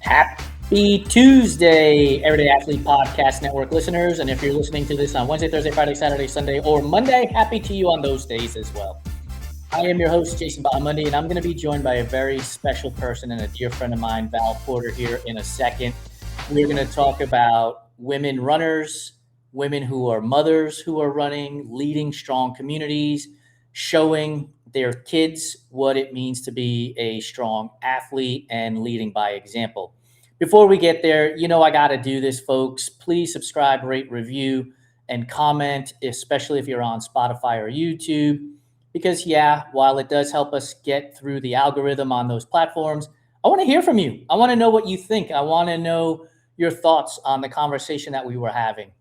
Happy Tuesday, Everyday Athlete Podcast Network listeners. And if you're listening to this on Wednesday, Thursday, Friday, Saturday, Sunday, or Monday, happy to you on those days as well. I am your host, Jason Bahamundi, and I'm going to be joined by a very special person and a dear friend of mine, Val Porter, here in a second. We're going to talk about women runners, women who are mothers who are running, leading strong communities, showing their kids what it means to be a strong athlete and leading by example. Before we get there, I got to do this, folks. Please subscribe, rate, review, and comment, especially if you're on Spotify or YouTube. Because, while it does help us get through the algorithm on those platforms, I want to hear from you. I want to know what you think. I want to know your thoughts on the conversation that we were having.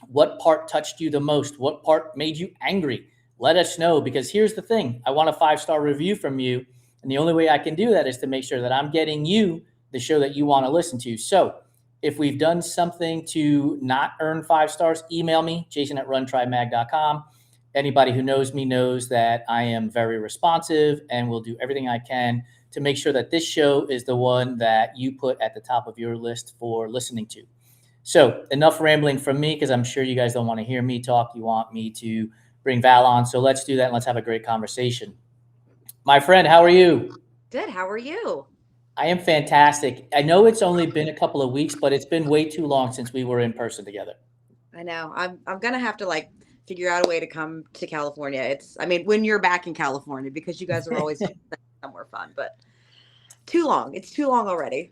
What part touched you the most? What part made you angry? Let us know, because here's the thing. I want a 5-star review from you. And the only way I can do that is to make sure that I'm getting you the show that you want to listen to. So if we've done something to not earn 5 stars, email me, jason@runtrymag.com. Anybody who knows me knows that I am very responsive and will do everything I can to make sure that this show is the one that you put at the top of your list for listening to. So enough rambling from me, because I'm sure you guys don't want to hear me talk. You want me to bring Val on. So let's do that and let's have a great conversation. My friend, how are you? Good. How are you? I am fantastic. I know it's only been a couple of weeks, but it's been way too long since we were in person together. I know. I'm gonna have to figure out a way to come to California. When you're back in California, because you guys are always somewhere fun, but too long. It's too long already.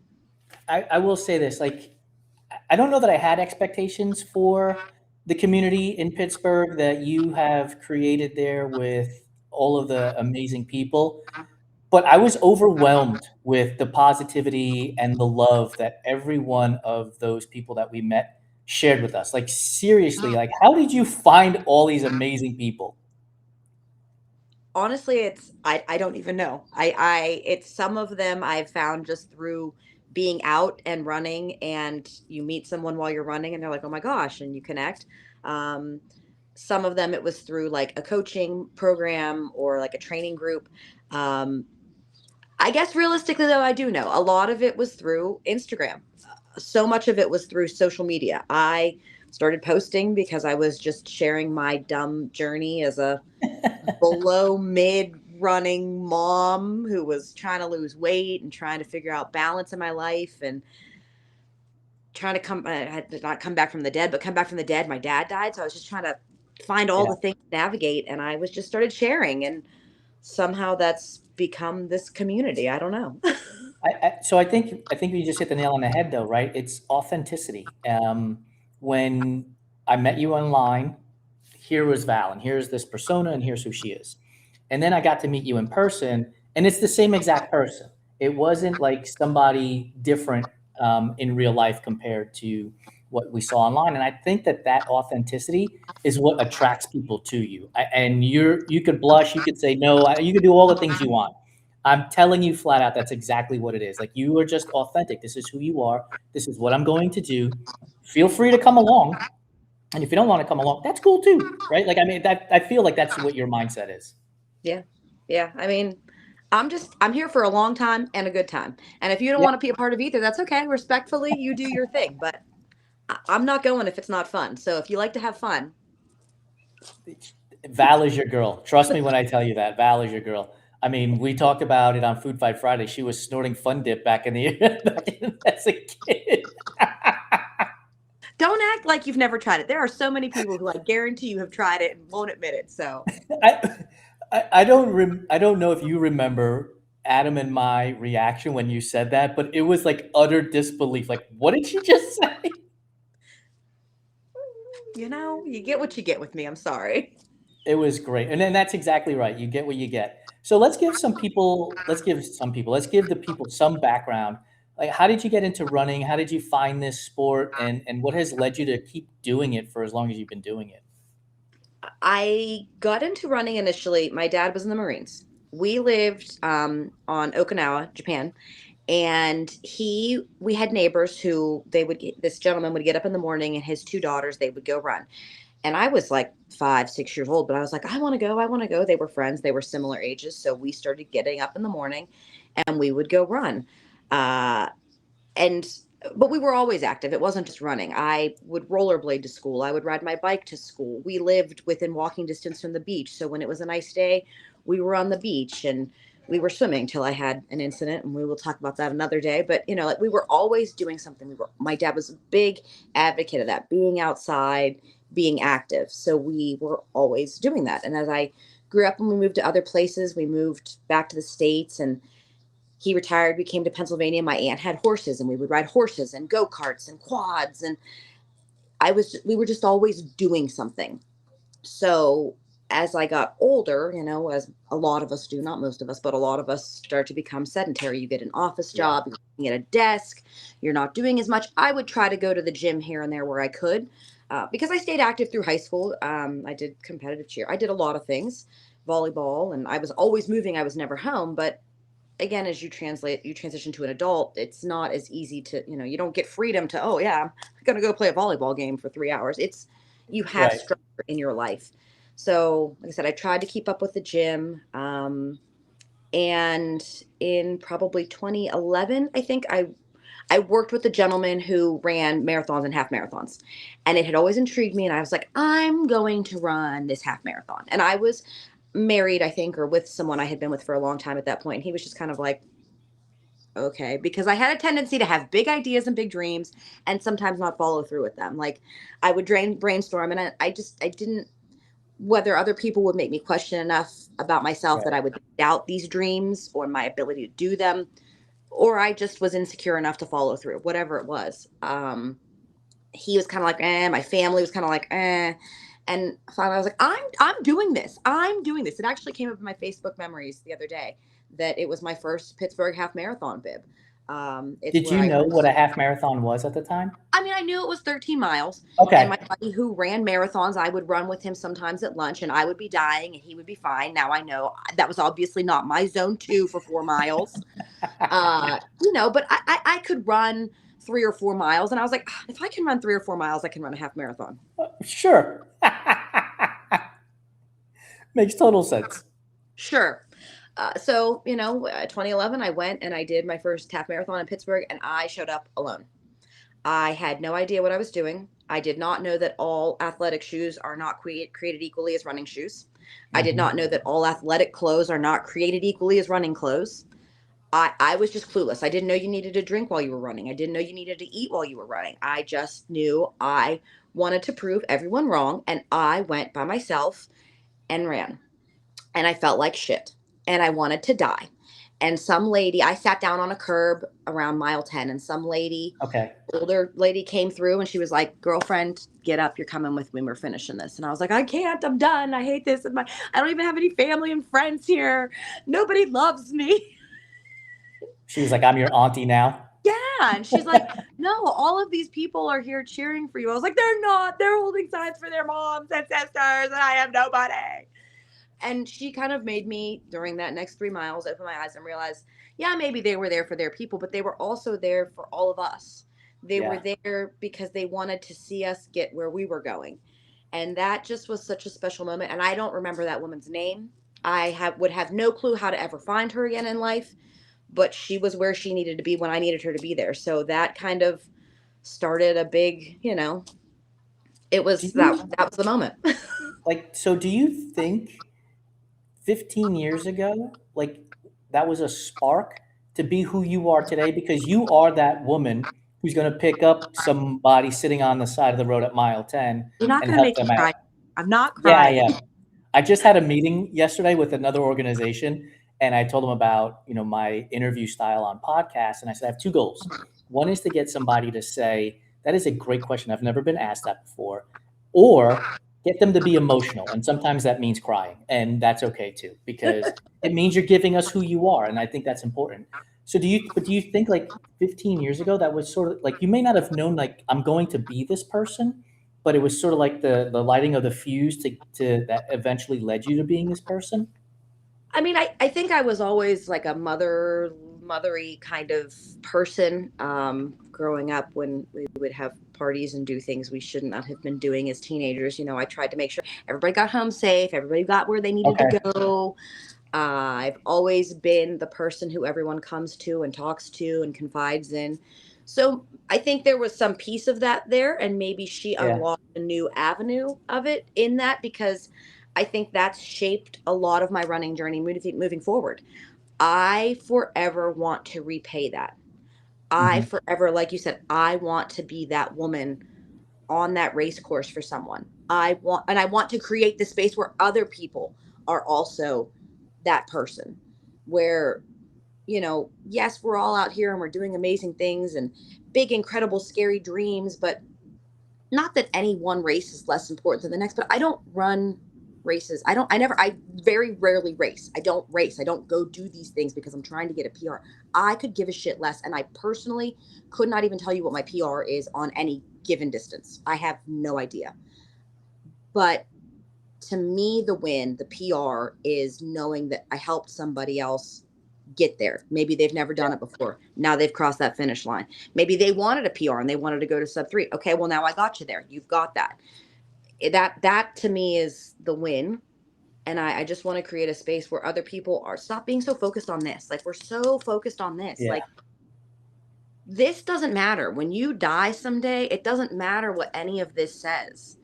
I will say this, I don't know that I had expectations for the community in Pittsburgh that you have created there with all of the amazing people. But I was overwhelmed with the positivity and the love that every one of those people that we met shared with us. Like, seriously, how did you find all these amazing people? Honestly, I don't even know. It's some of them I've found just through being out and running, and you meet someone while you're running and they're like, "Oh my gosh," and you connect. Um, some of them it was through like a coaching program or like a training group. Um, I guess realistically, though, I do know a lot of it was through Instagram. So much of it was through social media. I started posting because I was just sharing my dumb journey as a below mid running mom who was trying to lose weight and trying to figure out balance in my life and trying to come, I had to not come back from the dead, but come back from the dead. My dad died. So I was just trying to find all Yeah. the things to navigate. And I was just started sharing. And somehow that's become this community. I don't know. So I think you just hit the nail on the head, though, right? It's authenticity. When I met you online, here was Val, and here's this persona, and here's who she is. And then I got to meet you in person, and it's the same exact person. It wasn't like somebody different in real life compared to what we saw online. And I think that authenticity is what attracts people to you. And you could blush, you could say no, you could do all the things you want. I'm telling you flat out, that's exactly what it is. Like, you are just authentic. This is who you are. This is what I'm going to do. Feel free to come along. And if you don't want to come along, that's cool too, right? I feel like that's what your mindset is. Yeah. Yeah. I'm here for a long time and a good time. And if you don't Yeah. want to be a part of either, that's okay. Respectfully, you do your thing. But I'm not going if it's not fun. So if you like to have fun, Val is your girl. Trust me when I tell you that. Val is your girl. I mean, we talked about it on Food Fight Friday. She was snorting Fun Dip back in the as a kid. don't act like you've never tried it. There are so many people who I guarantee you have tried it and won't admit it. So I, I don't know if you remember Adam and my reaction when you said that, but it was like utter disbelief. Like, what did she just say? you get what you get with me. I'm sorry. It was great. And then that's exactly right. You get what you get. So let's give the people some background. Like, how did you get into running? How did you find this sport? And what has led you to keep doing it for as long as you've been doing it? I got into running initially. My dad was in the Marines. We lived on Okinawa, Japan, and we had neighbors who this gentleman would get up in the morning and his two daughters, they would go run. And I was like 5, 6 years old, but I was like, I want to go. I want to go. They were friends. They were similar ages. So we started getting up in the morning and we would go run. Uh, and but we were always active. It wasn't just running. I would rollerblade to school. I would ride my bike to school. We lived within walking distance from the beach. So when it was a nice day, we were on the beach and we were swimming till I had an incident, and we will talk about that another day. But like we were always doing something. My dad was a big advocate of that, being outside, being active. So we were always doing that. And as I grew up and we moved to other places, we moved back to the States, and he retired. We came to Pennsylvania. My aunt had horses, and we would ride horses and go-karts and quads. And we were just always doing something. So as I got older, as a lot of us do, not most of us, but a lot of us start to become sedentary. You get an office job, you're sitting at a desk, you're not doing as much. I would try to go to the gym here and there where I could, because I stayed active through high school. I did competitive cheer. I did a lot of things, volleyball, and I was always moving. I was never home, but again, as you transition to an adult, it's not as easy to, you don't get freedom to, oh yeah, I'm going to go play a volleyball game for 3 hours. You have Right. structure in your life. So like I said, I tried to keep up with the gym. And in probably 2011, I think I worked with a gentleman who ran marathons and half marathons, and it had always intrigued me. And I was like, I'm going to run this half marathon. And I was married, I think, or with someone I had been with for a long time at that point. And he was just kind of like, okay, because I had a tendency to have big ideas and big dreams and sometimes not follow through with them. Like I would brainstorm, and I didn't, whether other people would make me question enough about myself that Right. I would doubt these dreams or my ability to do them, or I just was insecure enough to follow through, whatever it was. He was kind of like, my family was kind of like, and finally I was like, I'm doing this. I'm doing this. It actually came up in my Facebook memories the other day that it was my first Pittsburgh half marathon bib. It's Did where you I know what a half marathon was at the time? I mean, I knew it was 13 miles. And my Okay. buddy who ran marathons, I would run with him sometimes at lunch, and I would be dying and he would be fine. Now I know that was obviously not my zone two for 4 miles. But I could run 3 or 4 miles. And I was like, "Ah, if I can run 3 or 4 miles, I can run a half marathon." Sure. Makes total sense. Sure. 2011, I went and I did my first half marathon in Pittsburgh, and I showed up alone. I had no idea what I was doing. I did not know that all athletic shoes are not created equally as running shoes. I did not Hmm. know that all athletic clothes are not created equally as running clothes. I was just clueless. I didn't know you needed to drink while you were running. I didn't know you needed to eat while you were running. I just knew I wanted to prove everyone wrong. And I went by myself and ran. And I felt like shit. And I wanted to die. And some lady, I sat down on a curb around mile 10, and some lady, Okay. older lady, came through and she was like, "Girlfriend, get up. You're coming with me. We're finishing this." And I was like, "I can't. I'm done. I hate this. I don't even have any family and friends here. Nobody loves me." She was like, I'm your auntie now. Yeah. And she's like, "No, all of these people are here cheering for you." I was like, "They're not. They're holding signs for their moms and sisters, and I have nobody." And she kind of made me, during that next 3 miles, open my eyes and realize, yeah, maybe they were there for their people, but they were also there for all of us. They were Yeah. there because they wanted to see us get where we were going. And that just was such a special moment. And I don't remember that woman's name. Would have no clue how to ever find her again in life, but she was where she needed to be when I needed her to be there. So that kind of started a big, it Do was you that was the moment. so do you think 15 years ago, like that was a spark to be who you are today? Because you are that woman who's going to pick up somebody sitting on the side of the road at mile 10 You're not and going to help make me them out. cry. I'm not Yeah, crying. yeah. I just had a meeting yesterday with another organization, and I told them about, my interview style on podcasts, and I said I have two goals. One is to get somebody to say, that is a great question. I've never been asked that before, or get them to be emotional. And sometimes that means crying, and that's okay too, because it means you're giving us who you are, and I think that's important. So do you think like 15 years ago that was sort of like you may not have known like I'm going to be this person, but it was sort of like the lighting of the fuse to that eventually led you to being this person? I mean, I think I was always like a mothery kind of person. Growing up, when we would have parties and do things we should not have been doing as teenagers, I tried to make sure everybody got home safe, everybody got where they needed to Okay. go. I've always been the person who everyone comes to and talks to and confides in. So I think there was some piece of that there, and maybe she Yeah. unlocked a new avenue of it in that, because I think that's shaped a lot of my running journey moving forward. I forever want to repay that. I Hmm. forever, like you said, I want to be that woman on that race course for someone. I want to create the space where other people are also that person, where, yes, we're all out here and we're doing amazing things and big, incredible, scary dreams, but not that any one race is less important than the next. But I don't run races. I very rarely race. I don't race. I don't go do these things because I'm trying to get a PR. I could give a shit less. And I personally could not even tell you what my PR is on any given distance. I have no idea. But to me, the win, the PR, is knowing that I helped somebody else get there. Maybe they've never done it before. Now they've crossed that finish line. Maybe they wanted a PR and they wanted to go to sub 3. Okay, well, now I got you there. You've got that. That to me is the win. And I just want to create a space where other people are, stop being so focused on this. Like, we're so focused on this. Yeah. Like, this doesn't matter. When you die someday, it doesn't matter what any of this says.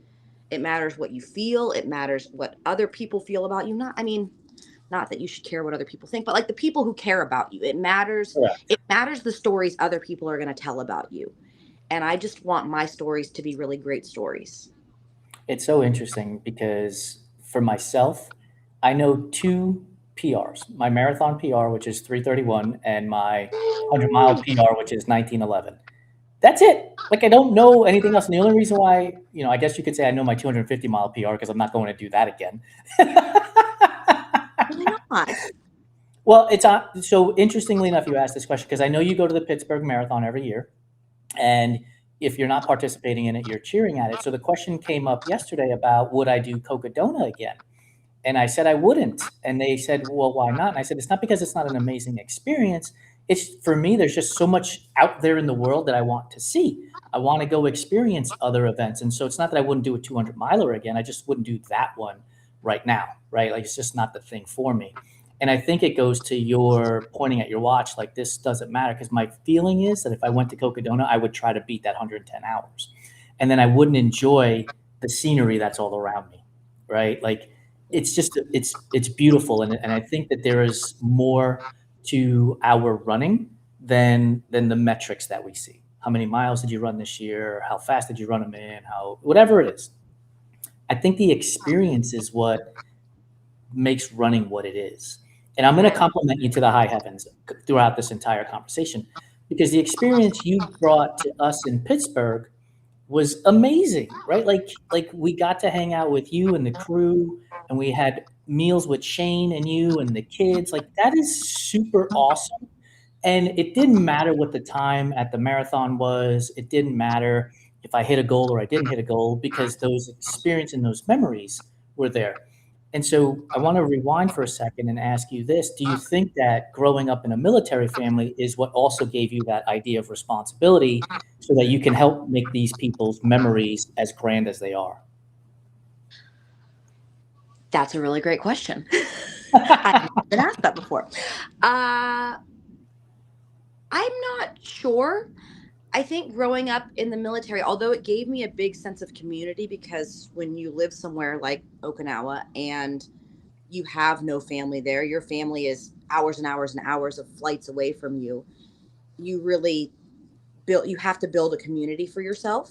It matters what you feel. It matters what other people feel about you. Not that you should care what other people think, but like the people who care about you. It matters. Correct. It matters the stories other people are going to tell about you. And I just want my stories to be really great stories. It's so interesting because for myself, I know two PRs: my marathon PR, which is 3:31, and my 100-mile PR, which is 19:11. That's it. Like, I don't know anything else. And the only reason why, I guess you could say I know my 250-mile PR because I'm not going to do that again. Why not? Well, it's so interestingly enough, you asked this question because I know you go to the Pittsburgh Marathon every year, and if you're not participating in it, you're cheering at it. So the question came up yesterday about would I do Cocodona again? And I said I wouldn't. And they said, well, why not? And I said, it's not because it's not an amazing experience. It's for me, there's just so much out there in the world that I want to see. I want to go experience other events. And so it's not that I wouldn't do a 200 miler again. I just wouldn't do that one right now, right? Like, it's just not the thing for me. And I think it goes to your pointing at your watch, like, this doesn't matter. Because my feeling is that if I went to Cocodona, I would try to beat that 110 hours. And then I wouldn't enjoy the scenery that's all around me, right? Like, it's just it's beautiful, and I think that there is more to our running than the metrics that we see. How many miles did you run this year? How fast did you run them in? How whatever it is. I think the experience is what makes running what it is. And I'm going to compliment you to the high heavens throughout this entire conversation because the experience you brought to us in Pittsburgh was amazing, right? Like we got to hang out with you and the crew, and we had meals with Shane and you and the kids. Like, that is super awesome. And it didn't matter what the time at the marathon was. It didn't matter if I hit a goal or I didn't hit a goal because those experience and those memories were there. And so I want to rewind for a second and ask you this. Do you think that growing up in a military family is what also gave you that idea of responsibility so that you can help make these people's memories as grand as they are? That's a really great question. I haven't been asked that before. I'm not sure. I think growing up in the military, although it gave me a big sense of community, because when you live somewhere like Okinawa and you have no family there, your family is hours and hours and hours of flights away from you. You really you have to build a community for yourself.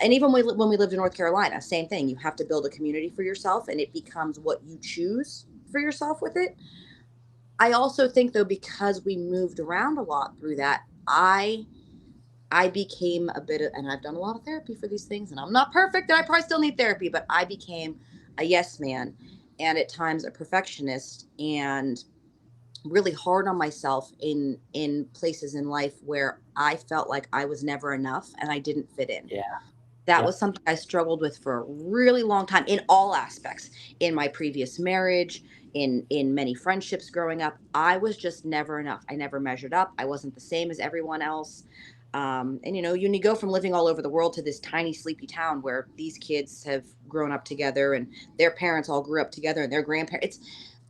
And even when we lived in North Carolina, same thing. You have to build a community for yourself, and it becomes what you choose for yourself with it. I also think, though, because we moved around a lot through that, I became a bit of, and I've done a lot of therapy for these things, and I'm not perfect, and I probably still need therapy, but I became a yes man, and at times a perfectionist, and really hard on myself in places in life where I felt like I was never enough and I didn't fit in. Yeah. That was Yep. something I struggled with for a really long time, in all aspects. In my previous marriage, in many friendships growing up, I was just never enough. I never measured up. I wasn't the same as everyone else. And you go from living all over the world to this tiny, sleepy town where these kids have grown up together and their parents all grew up together and their grandparents.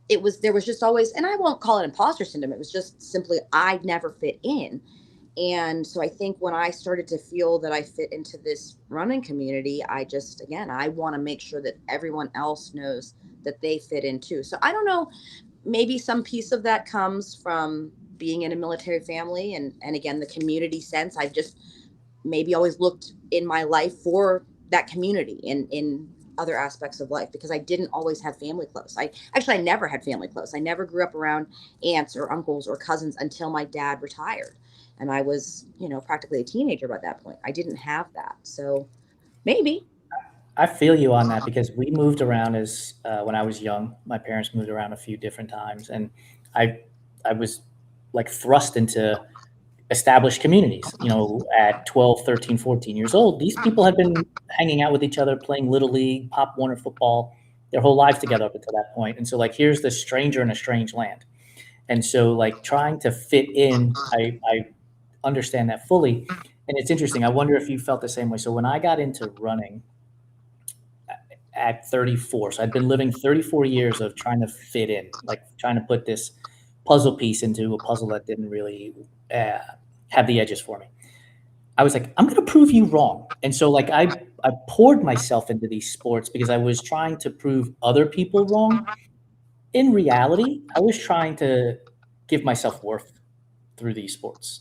there was just always, and I won't call it imposter syndrome. It was just simply, I never fit in. And so I think when I started to feel that I fit into this running community, I just, again, I want to make sure that everyone else knows that they fit in too. So I don't know, maybe some piece of that comes from being in a military family, and again, the community sense. I've just maybe always looked in my life for that community in other aspects of life, because I didn't always have family close. I never had family close. I never grew up around aunts or uncles or cousins until my dad retired. And I was, practically a teenager by that point. I didn't have that. So maybe. I feel you on that because we moved around as when I was young. My parents moved around a few different times, and I I was like thrust into established communities. At 12, 13, 14 years old, these people had been hanging out with each other, playing little league, Pop Warner football, their whole lives together up until that point. And so, like, here's this stranger in a strange land. And so, like, trying to fit in, I understand that fully. And it's interesting. I wonder if you felt the same way. So when I got into running at 34. So I'd been living 34 years of trying to fit in, like trying to put this puzzle piece into a puzzle that didn't really uh, have the edges for me. I was like, I'm going to prove you wrong. And so, like, I poured myself into these sports because I was trying to prove other people wrong. In reality, I was trying to give myself worth through these sports.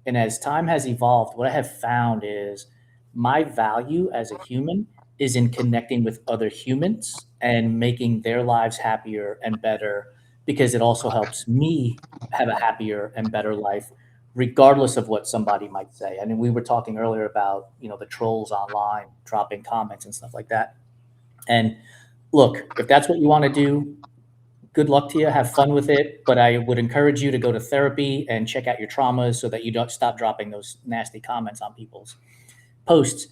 And as time has evolved, what I have found is my value as a human is in connecting with other humans and making their lives happier and better because it also helps me have a happier and better life regardless of what somebody might say. I mean, we were talking earlier about, the trolls online dropping comments and stuff like that. And look, if that's what you want to do, good luck to you. Have fun with it. But I would encourage you to go to therapy and check out your traumas so that you don't stop dropping those nasty comments on people's posts.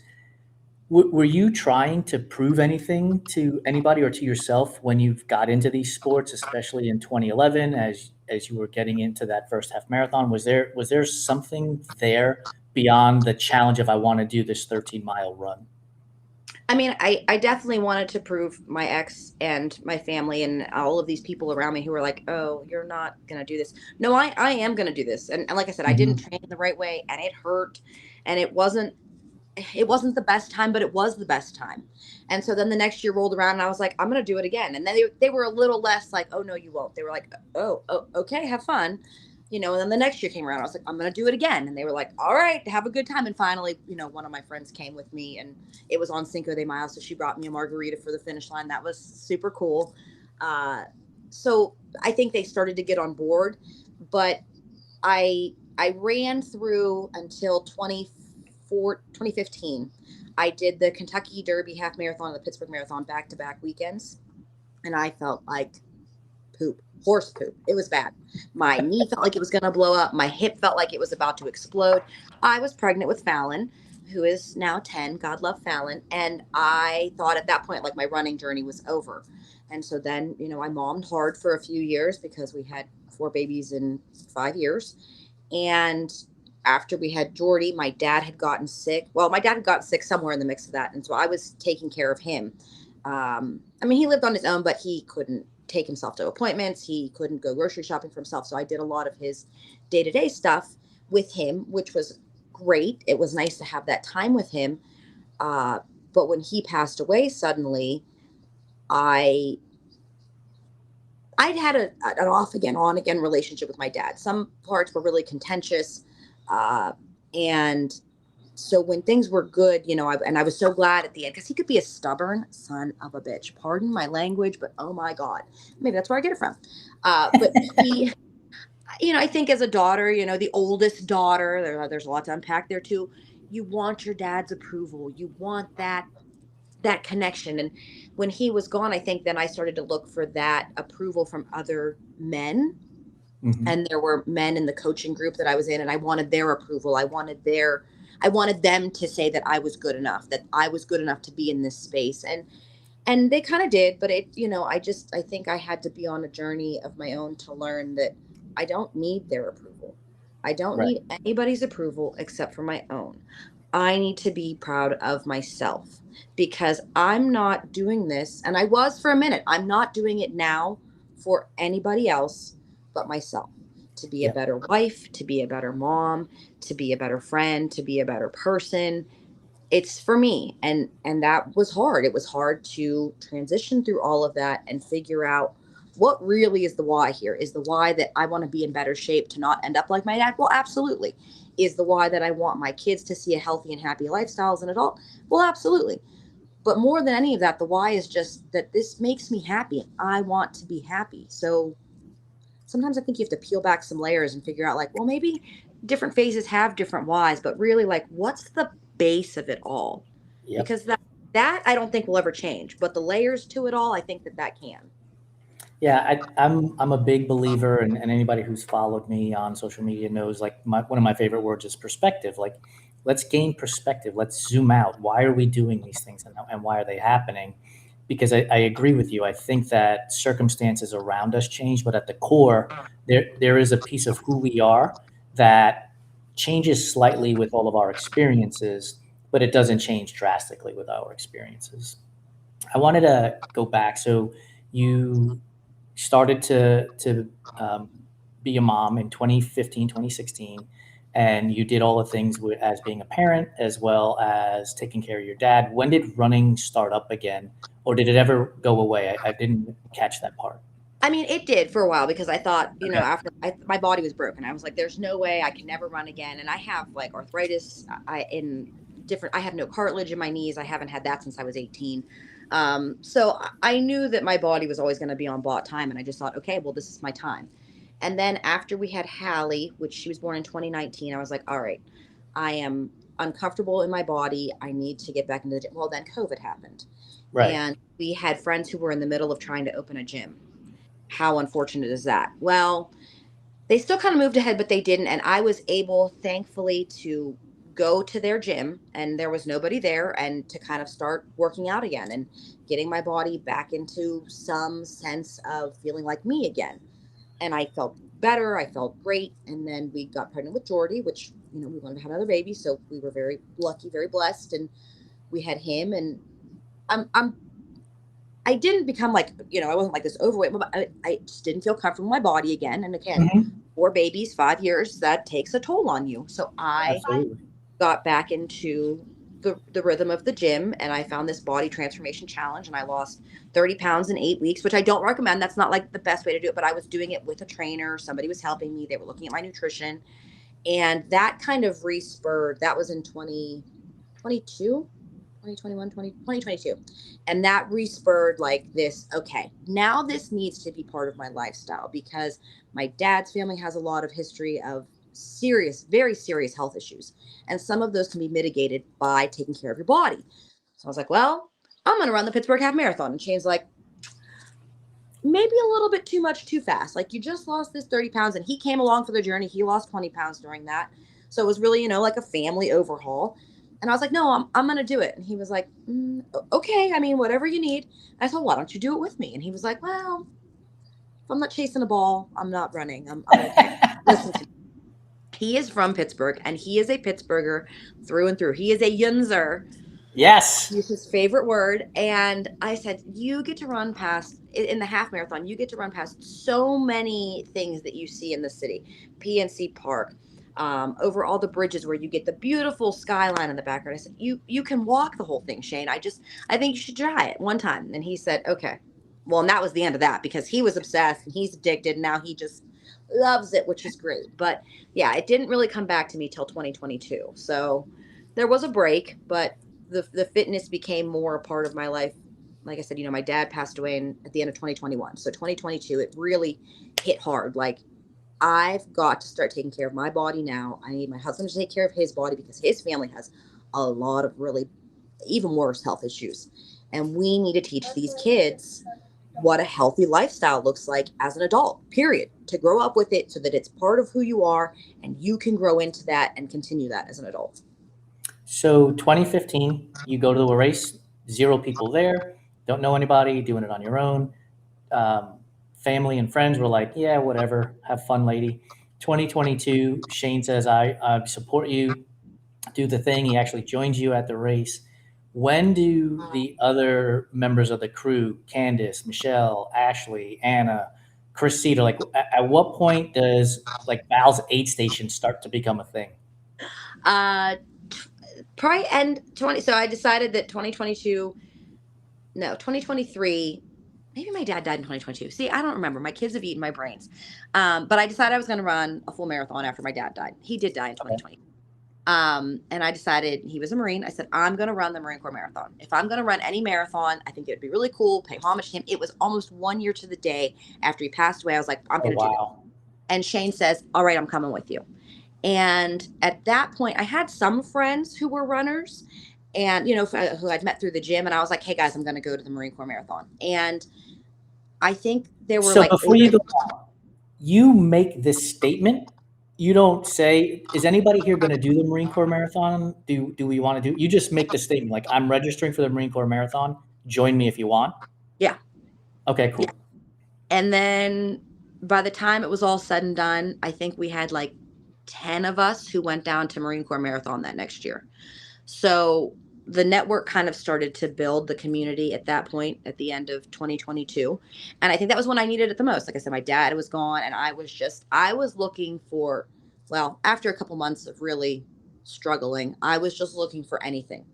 Were you trying to prove anything to anybody or to yourself when you got into these sports, especially in 2011, as you were getting into that first half marathon? Was there something there beyond the challenge of I want to do this 13-mile run? I mean, I definitely wanted to prove my ex and my family and all of these people around me who were like, oh, you're not going to do this. No, I am going to do this. And like I said, I didn't Mhm. train the right way, and it hurt, and it wasn't the best time, but it was the best time. And so then the next year rolled around and I was like, I'm going to do it again. And then they were a little less like, oh, no, you won't. They were like, oh, okay, have fun. And then the next year came around. I was like, I'm going to do it again. And they were like, all right, have a good time. And finally, one of my friends came with me, and it was on Cinco de Mayo. So she brought me a margarita for the finish line. That was super cool. Uh, so I think they started to get on board, but I ran through until 2015. I did the Kentucky Derby half marathon and the Pittsburgh Marathon back to back weekends, and I felt like poop, horse poop. It was bad. My knee felt like it was going to blow up. My hip felt like it was about to explode. I was pregnant with Fallon, who is now 10. God love Fallon. And I thought at that point, like, my running journey was over. And so then, I mommed hard for a few years because we had 4 babies in 5 years. And after we had Jordy, my dad had gotten sick. Well, my dad had gotten sick somewhere in the mix of that. And so I was taking care of him. I mean, he lived on his own, but he couldn't take himself to appointments. He couldn't go grocery shopping for himself. So I did a lot of his day to day stuff with him, which was great. It was nice to have that time with him. Uh, but when he passed away suddenly, I I'd had an off again, on again relationship with my dad. Some parts were really contentious, and so when things were good, and I was so glad at the end, because he could be a stubborn son of a bitch. Pardon my language, but oh my god, maybe that's where I get it from. But he, I think as a daughter, the oldest daughter, there's a lot to unpack there too. You want your dad's approval. You want that connection. And when he was gone, I think then I started to look for that approval from other men. Mhm. And there were men in the coaching group that I was in, and I wanted their approval. I wanted them to say that I was good enough, that I was good enough to be in this space. And they kind of did, but I think I had to be on a journey of my own to learn that I don't need their approval. I don't Right. need anybody's approval except for my own. I need to be proud of myself, because I'm not doing this, and I was for a minute. I'm not doing it now for anybody else but myself, to be a Yep. better wife, to be a better mom, to be a better friend, to be a better person. It's for me. And that was hard. It was hard to transition through all of that and figure out what really is the why here. Is the why that I want to be in better shape to not end up like my dad? Well, absolutely. Is the why that I want my kids to see a healthy and happy lifestyle as an adult? Well, absolutely. But more than any of that, the why is just that this makes me happy and I want to be happy. So sometimes I think you have to peel back some layers and figure out, like, well, maybe different phases have different whys, but really, like, what's the base of it all? Yep. Because that I don't think will ever change, but the layers to it all, I think that can. Yeah, I'm a big believer, and anybody who's followed me on social media knows, like, one of my favorite words is perspective. Like, let's gain perspective. Let's zoom out. Why are we doing these things, and why are they happening? Because I agree with you. I think that circumstances around us change, but at the core, there is a piece of who we are that changes slightly with all of our experiences, but it doesn't change drastically with our experiences. I wanted to go back. So you started to be a mom in 2015, 2016, and you did all the things as being a parent as well as taking care of your dad. When did running start up again, or did it ever go away? I didn't catch that part. I mean, it did for a while because I thought, Okay. after my body was broken, I was like, there's no way I can never run again. And I have like arthritis. I have no cartilage in my knees. I haven't had that since I was 18. So I knew that my body was always going to be on bought time. And I just thought, okay, well, this is my time. And then after we had Hallie, which she was born in 2019, I was like, all right, I am uncomfortable in my body. I need to get back into the gym. Well, then COVID happened. Right. And we had friends who were in the middle of trying to open a gym. How unfortunate is that? Well, they still kind of moved ahead, but they didn't. And I was able, thankfully, to go to their gym and there was nobody there, and to kind of start working out again and getting my body back into some sense of feeling like me again. And I felt better. I felt great. And then we got pregnant with Jordy, which, we wanted to have another baby. So we were very lucky, very blessed. And we had him. And I'm I didn't become like, I wasn't like this overweight, but I just didn't feel comfortable in my body again. And again, Mhm. 4 babies, 5 years, that takes a toll on you. So I Absolutely. got back into the rhythm of the gym, and I found this body transformation challenge, and I lost 30 pounds in 8 weeks, which I don't recommend. That's not like the best way to do it, but I was doing it with a trainer. Somebody was helping me. They were looking at my nutrition. And that kind of respurred. That was in 2022. 2021, 2022. And that respurred like this. Okay, now this needs to be part of my lifestyle because my dad's family has a lot of history of serious, very serious health issues. And some of those can be mitigated by taking care of your body. So I was like, well, I'm going to run the Pittsburgh Half Marathon. And Shane's like, maybe a little bit too much too fast. Like, you just lost this 30 pounds. And he came along for the journey. He lost 20 pounds during that. So it was really, like a family overhaul. And I was like, no, I'm going to do it. And he was like, okay, I mean, whatever you need. I said, why don't you do it with me? And he was like, well, if I'm not chasing a ball, I'm not running. I'm okay. Listen to me. He is from Pittsburgh, and he is a Pittsburgher through and through. He is a Yunzer. Yes. Use his favorite word. And I said, you get to run past in the half marathon, you get to run past so many things that you see in the city. PNC Park, over all the bridges where you get the beautiful skyline in the background. I said, you can walk the whole thing, Shane. I think you should try it one time. And he said, okay. Well, and that was the end of that because he was obsessed and he's addicted. And now he just loves it, which is great. But yeah, it didn't really come back to me till 2022. So there was a break, but the fitness became more a part of my life. Like I said, my dad passed away at the end of 2021. So 2022, it really hit hard. Like, I've got to start taking care of my body now. I need my husband to take care of his body because his family has a lot of really even worse health issues. And we need to teach these kids what a healthy lifestyle looks like as an adult, period, to grow up with it so that it's part of who you are and you can grow into that and continue that as an adult. So 2015, you go to a race, zero people there, don't know anybody, doing it on your own. Um, Family and friends were like, yeah, whatever, have fun, lady. 2022, Shane says, I support you, do the thing. He actually joins you at the race. When do the other members of the crew, Candace, Michelle, Ashley, Anna, Chris Cedar, like at what point does like Val's aid station start to become a thing? Uh, Probably end 20. So I decided that 2022, no, 2023. Maybe my dad died in 2022. See, I don't remember. My kids have eaten my brains. But I decided I was going to run a full marathon after my dad died. He did die in Okay. 2020. And I decided, he was a Marine. I said, I'm going to run the Marine Corps Marathon. If I'm going to run any marathon, I think it would be really cool, pay homage to him. It was almost 1 year to the day after he passed away. I was like, I'm Oh going to do this. wow. And Shane says, all right, I'm coming with you. And at that point, I had some friends who were runners and, who I'd met through the gym. And I was like, hey guys, I'm going to go to the Marine Corps Marathon. And I think there were So like before you go on, you make this statement. You don't say, "Is anybody here going to do the Marine Corps Marathon? Do we want to do?" You just make the statement, like, "I'm registering for the Marine Corps Marathon. Join me if you want." yeah. Okay, Yeah. cool. And then by the time it was all said and done, I think we had like 10 of us who went down to Marine Corps Marathon that next year. So the network kind of started to build the community at that point at the end of 2022. And I think that was when I needed it the most. Like I said, my dad was gone and I was looking for, well, after a couple months of really struggling, I was just looking for anything.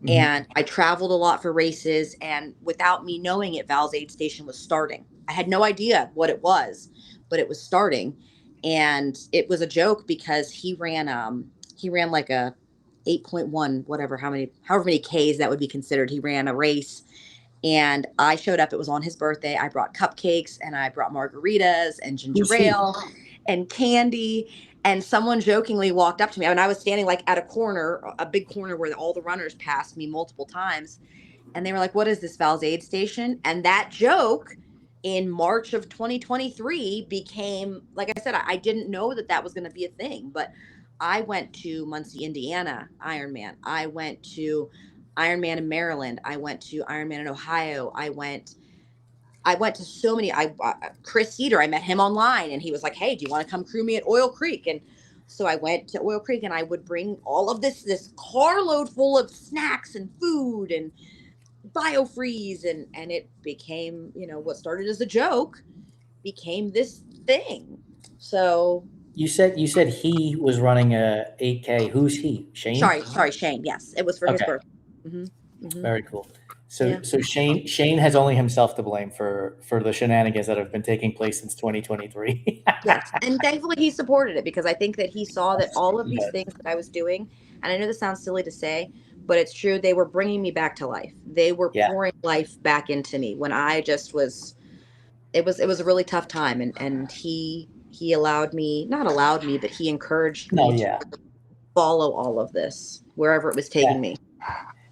Mhm. And I traveled a lot for races. And without me knowing it, Val's aid station was starting. I had no idea what it was, but it was starting. And it was a joke because he ran like a 8.1, whatever, however many Ks that would be considered. He ran a race and I showed up. It was on his birthday. I brought cupcakes and I brought margaritas and ginger Who's he? ale and candy. And someone jokingly walked up to me. And I was standing like at a corner, a big corner where all the runners passed me multiple times. And they were like, what is this, Val's aid station? And that joke in March of 2023 became, like I said, I didn't know that that was going to be a thing, but I went to Muncie, Indiana, Ironman. I went to Ironman in Maryland. I went to Ironman in Ohio. I went to so many. Chris Cedar, I met him online and he was like, hey, do you want to come crew me at Oil Creek? And so I went to Oil Creek and I would bring all of this carload full of snacks and food and biofreeze, and it became, what started as a joke became this thing. So You said he was running a 8K. Who's he? Shane? sorry, Shane. Yes, it was for his Okay, birthday. hmm hmm very cool. Yeah. So Shane has only himself to blame for the shenanigans that have been taking place since 2023. Yes. And thankfully he supported it because I think that he saw that all of these Yes. things that I was doing, and I know this sounds silly to say, but it's true. They were bringing me back to life. They were Yeah. pouring life back into me when I just was, it was a really tough time. And he allowed me, not allowed me, but he encouraged No, me to yeah. follow all of this wherever it was Yeah. taking me.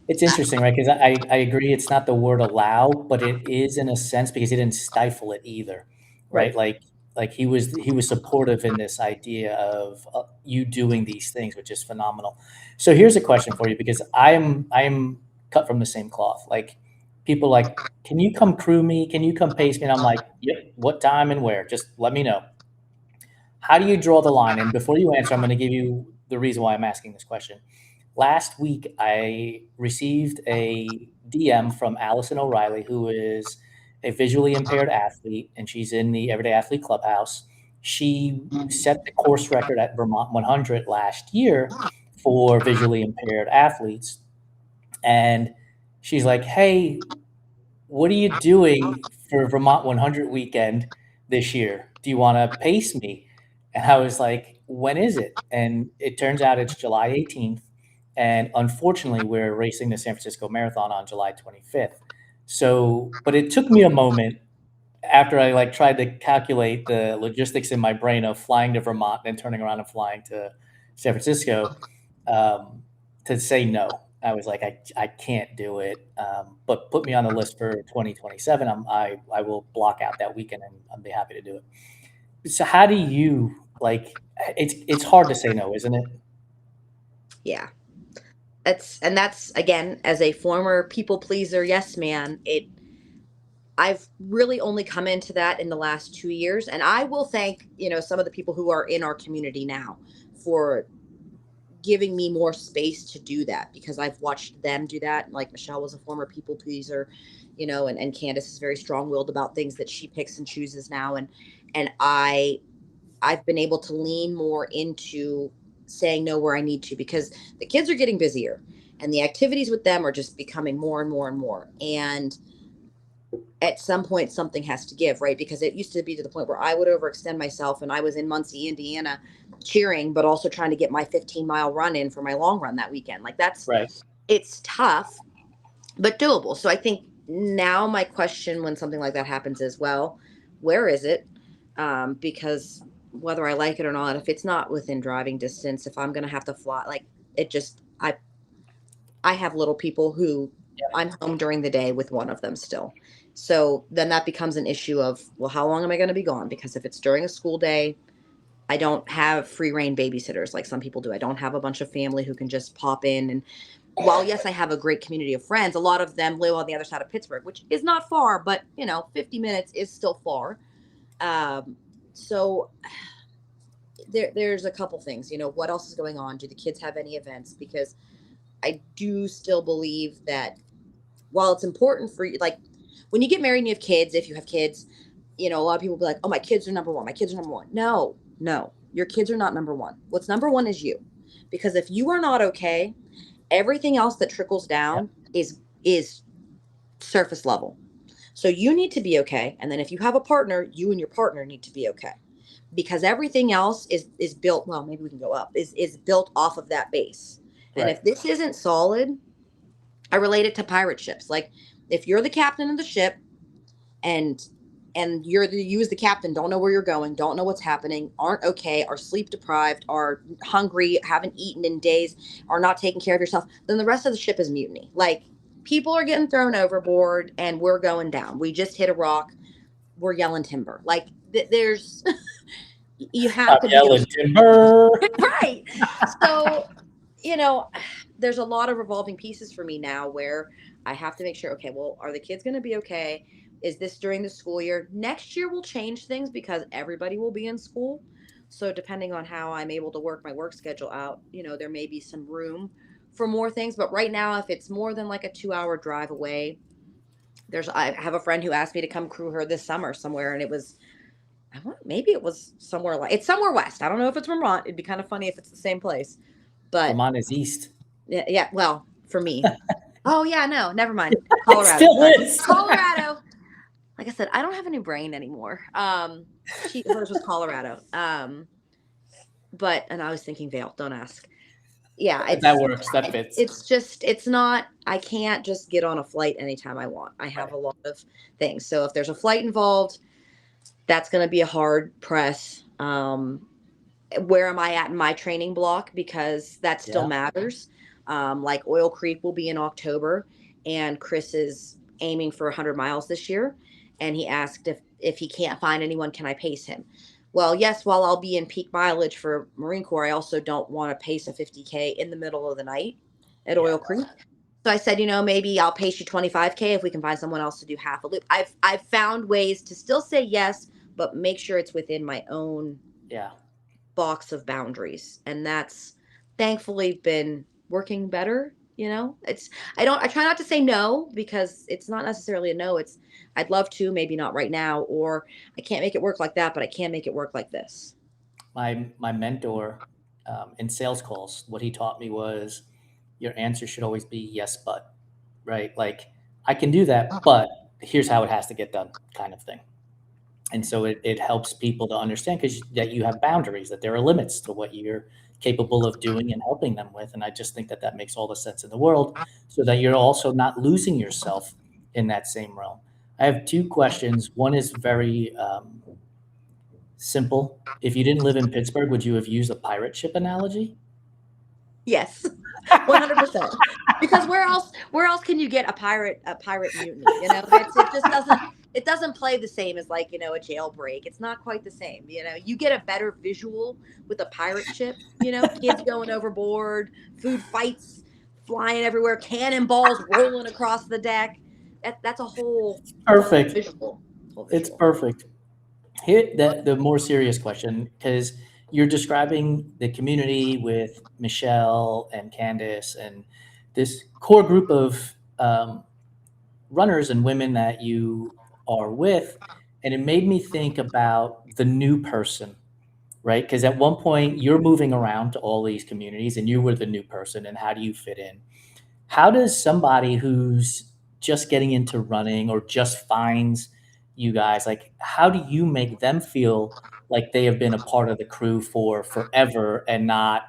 It's interesting, right? Because I agree it's not the word allow, but it is in a sense because he didn't stifle it either, right? Right. Like he was supportive in this idea of you doing these things, which is phenomenal. So here's a question for you because I'm cut from the same cloth. Like people like, can you come crew me? Can you come pace me? And I'm like, yep. What time and where? Just let me know. How do you draw the line? And before you answer, I'm going to give you the reason why I'm asking this question. Last week, I received a DM from Allison O'Reilly, who is a visually impaired athlete, and she's in the Everyday Athlete Clubhouse. She set the course record at Vermont 100 last year for visually impaired athletes. And she's like, hey, what are you doing for Vermont 100 weekend this year? Do you want to pace me? And I was like, when is it? And it turns out it's July 18th. And unfortunately, we're racing the San Francisco Marathon on July 25th. So, but it took me a moment after I like tried to calculate the logistics in my brain of flying to Vermont and turning around and flying to San Francisco um, to say no. I was like, I can't do it. But put me on the list for 2027. I will block out that weekend and I'll be happy to do it. So how do you like? It's hard to say no, isn't it? Yeah. That's again, as a former people pleaser, yes man, I've really only come into that in the last 2 years. And I will thank, some of the people who are in our community now for giving me more space to do that because I've watched them do that. Like Michelle was a former people pleaser, and Candace is very strong-willed about things that she picks and chooses now. And I've been able to lean more into saying no where I need to because the kids are getting busier and the activities with them are just becoming more and more and more. And at some point something has to give, right? Because it used to be to the point where I would overextend myself and I was in Muncie, Indiana cheering, but also trying to get my 15-mile run in for my long run that weekend. Like Right. it's tough, but doable. So I think now my question when something like that happens is, well, where is it? Because whether I like it or not, if it's not within driving distance, if I'm going to have to fly, like it just, I have little people who I'm home during the day with one of them still. So then that becomes an issue of, well, how long am I going to be gone? Because if it's during a school day, I don't have free reign babysitters like some people do. I don't have a bunch of family who can just pop in. And while, yes, I have a great community of friends, a lot of them live on the other side of Pittsburgh, which is not far, but 50 minutes is still far. So there's a couple things, what else is going on? Do the kids have any events? Because I do still believe that while it's important for you, like when you get married and you have kids, if you have kids, a lot of people be like, oh, my kids are number one. My kids are number one. No, your kids are not number one. What's number one is you. Because if you are not okay, everything else that trickles down is surface level. So you need to be okay. And then if you have a partner, you and your partner need to be okay. Because everything else is built, well, maybe we can go up, is built off of that base. And if this isn't solid, I relate it to pirate ships. Like if you're the captain of the ship and you as the captain don't know where you're going, don't know what's happening, aren't okay, are sleep deprived, are hungry, haven't eaten in days, are not taking care of yourself, then the rest of the ship is mutiny. Like people are getting thrown overboard and we're going down. We just hit a rock. We're yelling timber. Like there's you have to yelling timber. Right. So, there's a lot of revolving pieces for me now where I have to make sure, okay, well, are the kids going to be okay? Is this during the school year? Next year will change things because everybody will be in school. So depending on how I'm able to work my work schedule out, there may be some room for more things. But right now, if it's more than like a 2-hour drive away, I have a friend who asked me to come crew her this summer somewhere. And it was, maybe it was somewhere it's somewhere west. I don't know if it's Vermont. It'd be kind of funny if it's the same place. But Vermont is east. Yeah. Well, for me. Oh yeah, no, never mind. Colorado. It still is. Colorado. Like I said, I don't have any brain anymore. Hers was Colorado. But I was thinking Vail. Don't ask. Yeah, that works. That fits. It's not. I can't just get on a flight anytime I want. I have a lot of things. So if there's a flight involved, that's going to be a hard press. Where am I at in my training block? Because that still matters. Like Oil Creek will be in October and Chris is aiming for 100 miles this year. And he asked if he can't find anyone, can I pace him? Well, yes, while I'll be in peak mileage for Marine Corps, I also don't want to pace a 50K in the middle of the night at Oil Creek. So I said, maybe I'll pace you 25K if we can find someone else to do half a loop. I've found ways to still say yes, but make sure it's within my own box of boundaries. And that's thankfully been working better. I try not to say no because it's not necessarily a no. It's I'd love to, maybe not right now, or I can't make it work like that, but I can make it work like this. My mentor in sales calls, what he taught me was your answer should always be yes, but, right? Like I can do that, but here's how it has to get done kind of thing. And so it helps people to understand that you have boundaries, that there are limits to what you're capable of doing and helping them with. And I just think that makes all the sense in the world so that you're also not losing yourself in that same realm. I have two questions. One is very simple. If you didn't live in Pittsburgh, would you have used a pirate ship analogy? Yes, 100%. Because where else can you get a pirate mutiny? It doesn't play the same as like, a jailbreak. It's not quite the same. You get a better visual with a pirate ship, kids going overboard, food fights flying everywhere, cannonballs rolling across the deck. That's a whole perfect visual. It's perfect. Here, the more serious question, because you're describing the community with Michelle and Candace and this core group of runners and women that you are with. And it made me think about the new person, right? Because at one point you're moving around to all these communities and you were the new person. And how do you fit in? How does somebody who's just getting into running or just finds you guys, like, how do you make them feel like they have been a part of the crew for forever and not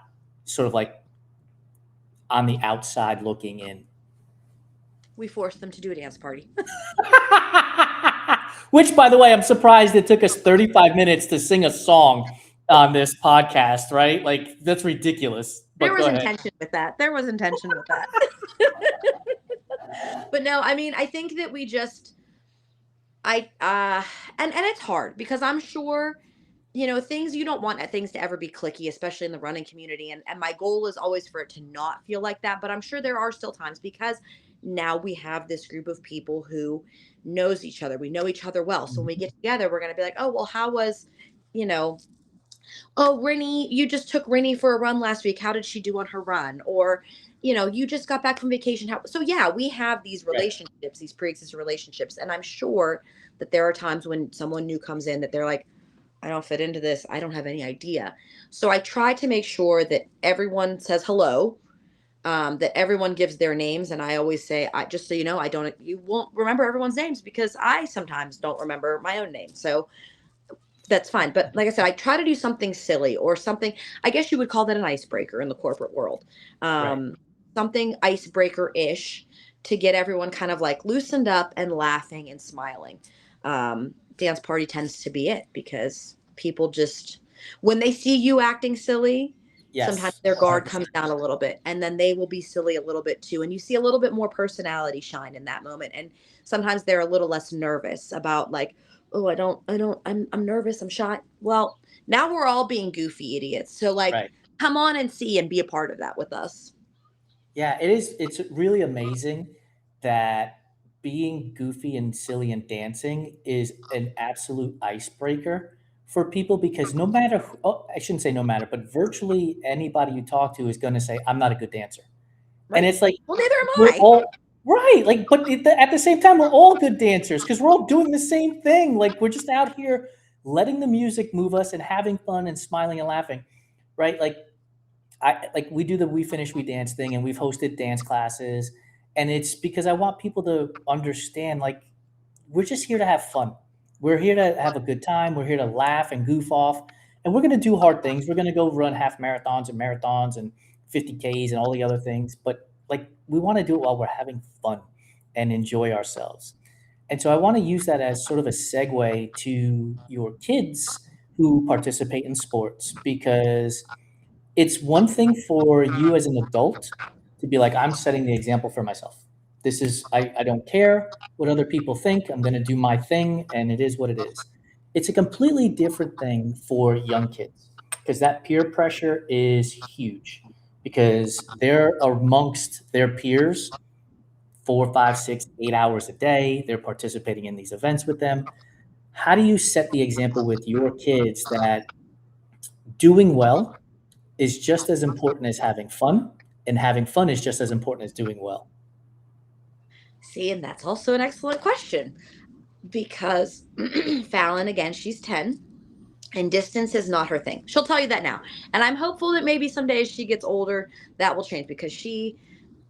sort of like on the outside looking in? We forced them to do a dance party. Which, by the way, I'm surprised it took us 35 minutes to sing a song on this podcast, right? Like, that's ridiculous. There But was go ahead. intention with that. There was intention with that. But no, I mean, I think that we just I and it's hard because I'm sure, things you don't want things to ever be clicky, especially in the running community. And my goal is always for it to not feel like that. But I'm sure there are still times because now we have this group of people who knows each other. We know each other well. So when we get together, we're gonna be like, oh well, how was, you know, oh, Rennie, you just took Rennie for a run last week. How did she do on her run? Or, you just got back from vacation. So yeah, we have these Right. relationships, these pre-existing relationships. And I'm sure that there are times when someone new comes in that they're like, I don't fit into this. I don't have any idea. So I try to make sure that everyone says hello, that everyone gives their names. And I always say, just so you know, you won't remember everyone's names because I sometimes don't remember my own name. So that's fine. But like I said, I try to do something silly or something. I guess you would call that an icebreaker in the corporate world. Right. Um, Something icebreaker ish to get everyone kind of like loosened up and laughing and smiling. Dance party tends to be it because people just, when they see you acting silly, sometimes Yes. their guard comes 100%. down a little bit and then they will be silly a little bit too. And you see a little bit more personality shine in that moment. And sometimes they're a little less nervous about like, oh, I'm nervous, I'm shy. Well, now we're all being goofy idiots. So like, Right. come on and see and be a part of that with us. Yeah, it is. It's really amazing that being goofy and silly and dancing is an absolute icebreaker for people because no matter, oh, I shouldn't say no matter, but virtually anybody you talk to is going to say, I'm not a good dancer. And Right. it's like, Well, neither am we're I. all right. Like, but at the same time, we're all good dancers because we're all doing the same thing. Like, we're just out here letting the music move us and having fun and smiling and laughing. Right. Like we do the we finish we dance thing and we've hosted dance classes and it's because I want people to understand like we're just here to have fun. We're here to have a good time. We're here to laugh and goof off. And we're going to do hard things. We're going to go run half marathons and 50Ks and all the other things, but like we want to do it while we're having fun and enjoy ourselves. And so I want to use that as sort of a segue to your kids who participate in sports because it's one thing for you as an adult to be like, I'm setting the example for myself. This is, I don't care what other people think. I'm going to do my thing, and it is what it is. It's a completely different thing for young kids because that peer pressure is huge because they're amongst their peers 4, 5, 6, 8 hours a day. They're participating in these events with them. How do you set the example with your kids that doing well is just as important as having fun, and having fun is just as important as doing well. See, and that's also an excellent question because Fallon, again, she's 10 and distance is not her thing. She'll tell you that now. And I'm hopeful that maybe someday as she gets older, that will change because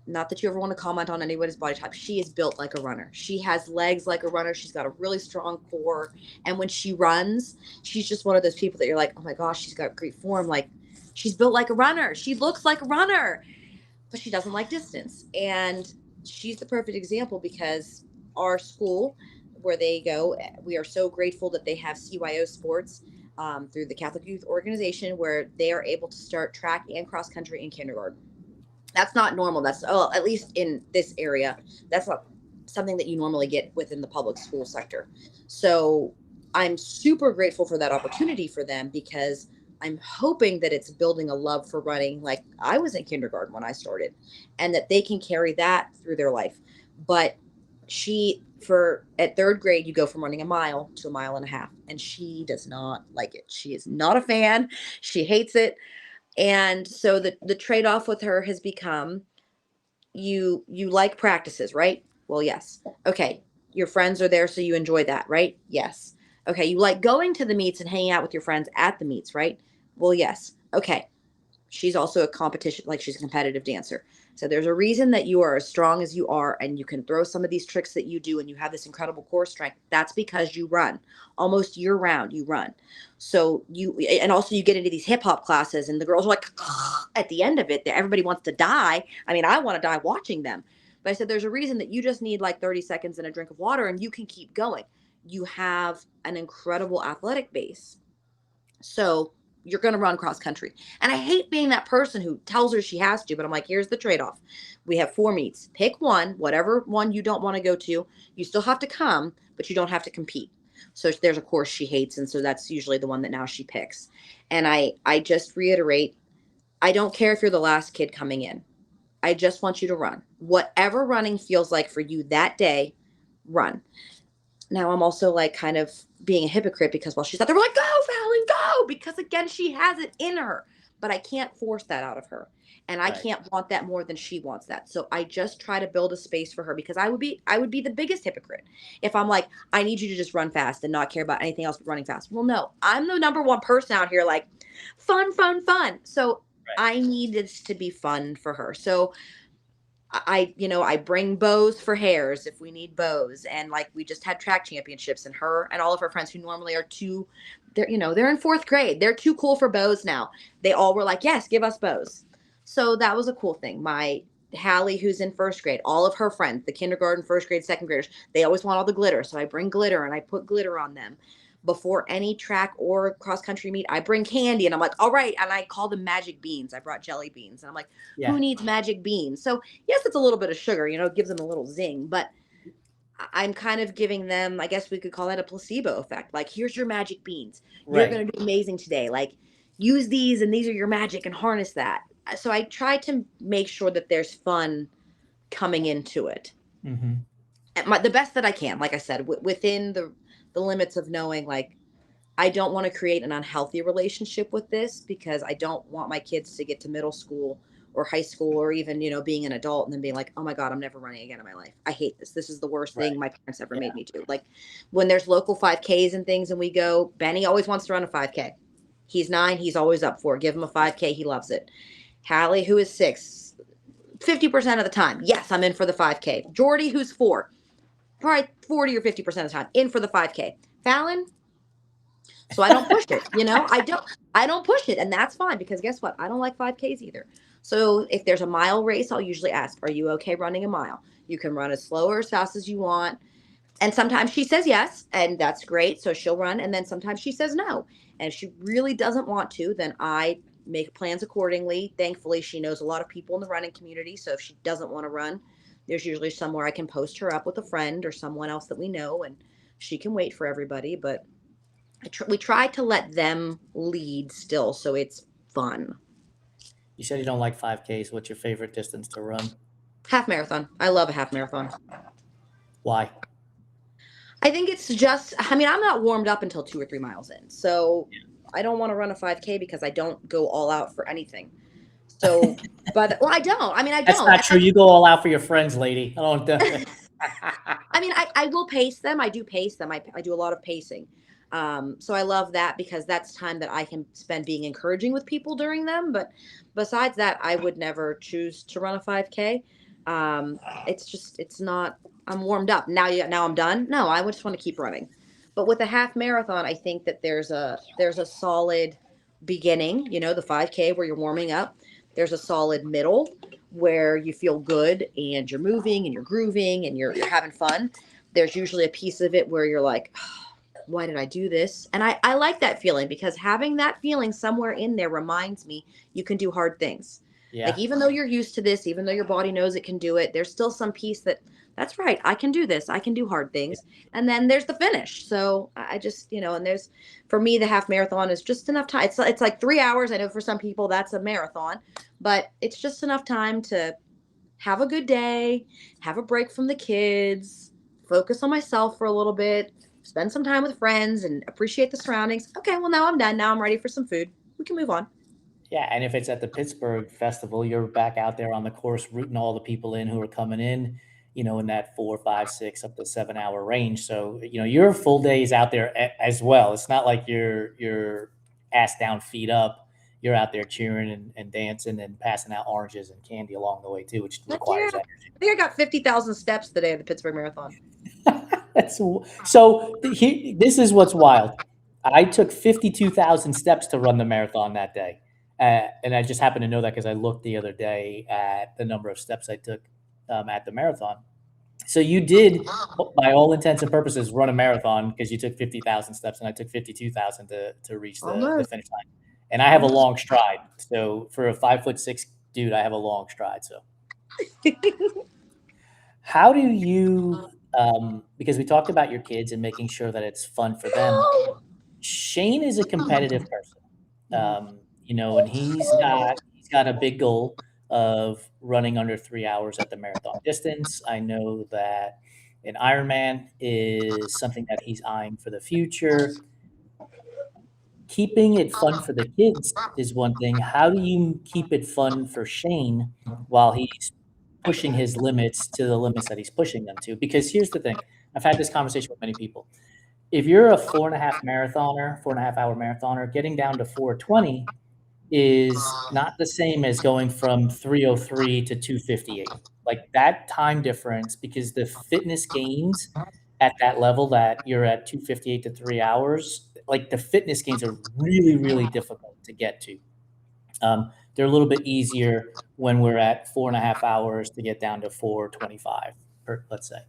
not that you ever want to comment on anybody's body type, she is built like a runner. She has legs like a runner. She's got a really strong core. And when she runs, she's just one of those people that you're like, oh my gosh, she's got great form. Like she's built like a runner. She looks like a runner, but she doesn't like distance. And she's the perfect example because our school where they go, we are so grateful that they have CYO sports through the Catholic Youth Organization where they are able to start track and cross country in kindergarten. That's not normal. At least in this area, that's not something that you normally get within the public school sector. So I'm super grateful for that opportunity for them because I'm hoping that it's building a love for running like I was in kindergarten when I started and that they can carry that through their life. But at third grade, you go from running a mile to a mile and a half, and she does not like it. She is not a fan. She hates it. And so the trade-off with her has become, you like practices, right? Well, yes. Okay. Your friends are there, so you enjoy that, right? Yes. Okay. You like going to the meets and hanging out with your friends at the meets, right? Well, yes. Okay. She's also a competition, like she's a competitive dancer. So there's a reason that you are as strong as you are, and you can throw some of these tricks that you do, and you have this incredible core strength. That's because you run almost year round. You run. So and also you get into these hip hop classes, and the girls are like, at the end of it, everybody wants to die. I mean, I want to die watching them. But I said, there's a reason that you just need like 30 seconds and a drink of water, and you can keep going. You have an incredible athletic base. So you're going to run cross country. And I hate being that person who tells her she has to, but I'm like, here's the trade off. We have 4 meets. Pick one, whatever one you don't want to go to. You still have to come, but you don't have to compete. So there's a course she hates. And so that's usually the one that now she picks. And I just reiterate, I don't care if you're the last kid coming in. I just want you to run. Whatever running feels like for you that day, run. Now I'm also like kind of being a hypocrite because while she's out there, we're like, go, Fallon, go. Because again, she has it in her, but I can't force that out of her. And I can't want that more than she wants that. So I just try to build a space for her, because I would be the biggest hypocrite if I'm like, I need you to just run fast and not care about anything else but running fast. Well, no, I'm the number one person out here like fun, fun, fun. So I need this to be fun for her. So I bring bows for hairs if we need bows. And like we just had track championships, and her and all of her friends who normally are they're in 4th grade. They're too cool for bows now. They all were like, yes, give us bows. So that was a cool thing. My Hallie, who's in 1st grade, all of her friends, the kindergarten, 1st grade, 2nd graders, they always want all the glitter. So I bring glitter and I put glitter on them. Before any track or cross country meet, I bring candy, and I'm like, all right. And I call them magic beans. I brought jelly beans, and I'm like, who needs magic beans? So yes, it's a little bit of sugar, it gives them a little zing, but I'm kind of giving them, I guess we could call that a placebo effect. Like, here's your magic beans. You're going to do amazing today. Like, use these, and these are your magic, and harness that. So I try to make sure that there's fun coming into it. The best that I can, like I said, within the limits of knowing, like, I don't want to create an unhealthy relationship with this, because I don't want my kids to get to middle school or high school, or even, being an adult and then being like, oh my God, I'm never running again in my life. I hate this. This is the worst thing my parents ever made me do. Like, when there's local 5Ks and things and we go, Benny always wants to run a 5K. He's 9. He's always up for it. Give him a 5K. He loves it. Hallie, who is 6, 50% of the time, yes, I'm in for the 5K. Jordy, who's 4, probably 40 or 50% of the time, in for the 5K. Fallon, so I don't push it, I don't push it. And that's fine, because guess what? I don't like 5Ks either. So if there's a mile race, I'll usually ask, are you okay running a mile? You can run as slow or as fast as you want. And sometimes she says yes, and that's great. So she'll run. And then sometimes she says no. And if she really doesn't want to, then I make plans accordingly. Thankfully, she knows a lot of people in the running community. So if she doesn't want to run, there's usually somewhere I can post her up with a friend or someone else that we know, and she can wait for everybody. But we try to let them lead still, so it's fun. You said you don't like 5Ks. What's your favorite distance to run? Half marathon. I love a half marathon. Why? I think it's just, I'm not warmed up until 2 or 3 miles in. So I don't want to run a 5K because I don't go all out for anything. So, but, well, I don't. I don't. That's not true. You go all out for your friends, lady. I don't do it. I will pace them. I do pace them. I do a lot of pacing. So I love that, because that's time that I can spend being encouraging with people during them. But besides that, I would never choose to run a 5K. It's not, I'm warmed up. Now I'm done. No, I just want to keep running. But with a half marathon, I think that there's a solid beginning, the 5K where you're warming up. There's a solid middle where you feel good and you're moving and you're grooving and you're having fun. There's usually a piece of it where you're like, why did I do this? And I like that feeling, because having that feeling somewhere in there reminds me you can do hard things. Yeah. Like, even though you're used to this, even though your body knows it can do it, there's still some piece that's right. I can do this. I can do hard things. Yeah. And then there's the finish. So I just, and there's, for me, the half marathon is just enough time. It's like 3 hours. I know for some people that's a marathon, but it's just enough time to have a good day, have a break from the kids, focus on myself for a little bit, spend some time with friends and appreciate the surroundings. Okay, well, now I'm done. Now I'm ready for some food. We can move on. Yeah, and if it's at the Pittsburgh Festival, you're back out there on the course rooting all the people in who are coming in, in that 4, 5, 6, up to 7 hour range. So, your full day is out there as well. It's not like you're ass down, feet up. You're out there cheering and dancing and passing out oranges and candy along the way too, which Heck yeah. requires energy. I think I got 50,000 steps today at the Pittsburgh Marathon. This is what's wild. I took 52,000 steps to run the marathon that day. And I just happened to know that because I looked the other day at the number of steps I took at the marathon. So you did, by all intents and purposes, run a marathon because you took 50,000 steps, and I took 52,000 to reach the Almost. finish line. And I have a long stride. So for a 5'6" dude, I have a long stride. So how do you, because we talked about your kids and making sure that it's fun for them. Shane is a competitive person, and he's got a big goal of running under 3 hours at the marathon distance. I know that an Ironman is something that he's eyeing for the future. Keeping it fun for the kids is one thing. How do you keep it fun for Shane while he's pushing his limits to the limits that he's pushing them to? Because here's the thing. I've had this conversation with many people. If you're a 4.5 hour marathoner, getting down to 4:20 is not the same as going from 3:03 to 2:58. Like that time difference, because the fitness gains at that level that you're at 2:58 to 3 hours, like the fitness gains are really, really difficult to get to. They're a little bit easier when we're at 4.5 hours to get down to 4:25, let's say.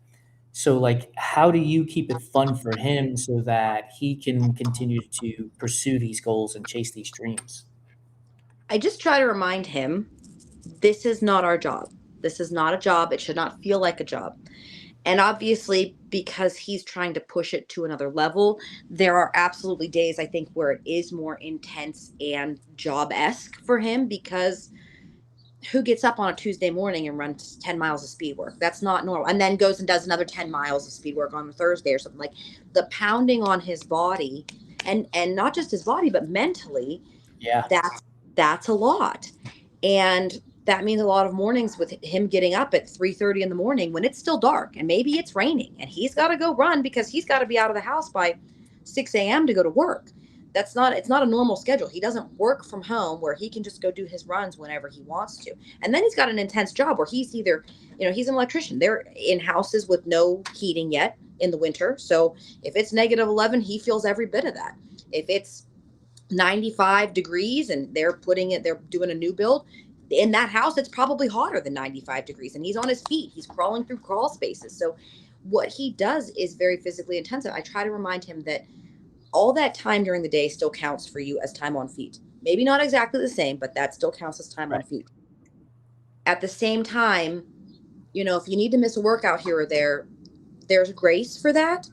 So, like, how do you keep it fun for him so that he can continue to pursue these goals and chase these dreams? I just try to remind him this is not our job. This is not a job. It should not feel like a job. And obviously, because he's trying to push it to another level, there are absolutely days I think where it is more intense and job esque for him because who gets up on a Tuesday morning and runs 10 miles of speed work? That's not normal. And then goes and does another 10 miles of speed work on a Thursday or something. Like the pounding on his body and not just his body, but mentally, Yeah. that's a lot. And that means a lot of mornings with him getting up at 3:30 in the morning when it's still dark and maybe it's raining and he's got to go run because he's got to be out of the house by 6 a.m. to go to work. It's not a normal schedule. He doesn't work from home where he can just go do his runs whenever he wants to. And then he's got an intense job where he's either, he's an electrician. They're in houses with no heating yet in the winter. So if it's -11, he feels every bit of that. If it's 95 degrees and they're doing a new build in that house, it's probably hotter than 95 degrees and he's on his feet, he's crawling through crawl spaces. So what he does is very physically intensive. I try to remind him that all that time during the day still counts for you as time on feet. Maybe not exactly the same, but that still counts as time on feet. At the same time, if you need to miss a workout here or there, there's grace for that,